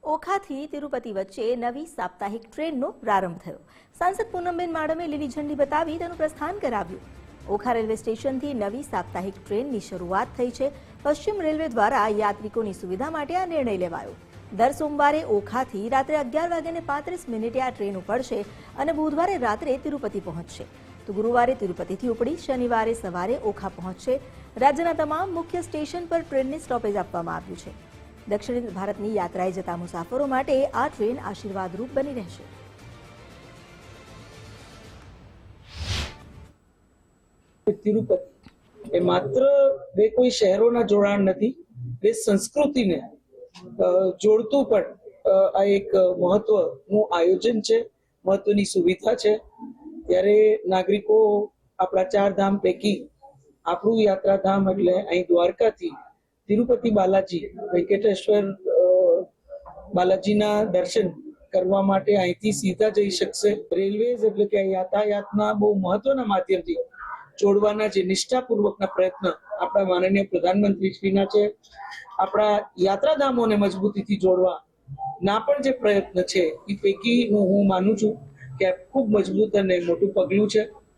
ઓખાથી તિરુપતિ વચ્ચે નવી સાપ્તાહિક ટ્રેનનો પ્રારંભ થયો। સાંસદ પૂનમબેન માડમે લીલી ઝંડી બતાવી તેનું પ્રસ્થાન કરાવ્યું। ઓખા રેલવે સ્ટેશનથી નવી સાપ્તાહિક ટ્રેનની શરૂઆત થઈ છે। પશ્ચિમ રેલવે દ્વારા યાત્રિકોની સુવિધા માટે આ નિર્ણય લેવાયો। દર સોમવારે ઓખાથી રાત્રે 11:35 આ ટ્રેન ઉપડશે અને બુધવારે રાત્રે તિરુપતિ પહોંચશે। તો ગુરુવારે તિરુપતિથી ઉપડી શનિવારે સવારે ઓખા પહોંચશે। રાજ્યના તમામ મુખ્ય સ્ટેશન પર ટ્રેનને સ્ટોપેજ આપવામાં આવ્યું છે। દક્ષિણ ભારતની યાત્રાએ જતા મુસાફરો માટે આ ટ્રેન આશીર્વાદરૂપ બની રહેશે। તિરુપતિ એ માત્ર બે કોઈ શહેરોના જોડાણ નથી, બે સંસ્કૃતિને જોડતું પણ આ એક મહત્વનું આયોજન છે, મહત્વની સુવિધા છે। ત્યારે નાગરિકો આપણા 4 ધામ પૈકી આપણું યાત્રાધામ એટલે અહીં દ્વારકાથી તિરુપતિ બાલાજી વેંકટેશ્વર બાલાજીના દર્શન કરવા માટે અહીંથી સીધા જઈ શકશે। રેલવેઝ એટલે કે યાતાયાતના બહુ મહત્વના માધ્યમથી જોડવાના જે નિષ્ઠાપૂર્વકના પ્રયત્ન આપણા માનનીય પ્રધાનમંત્રીશ્રીના છે। આપણા યાત્રાધામોને મજબૂતીથી જોડવાના પણ જે પ્રયત્ન છે એ પૈકી હું માનું છું કે ખૂબ મજબૂત અને મોટું પગલું છે।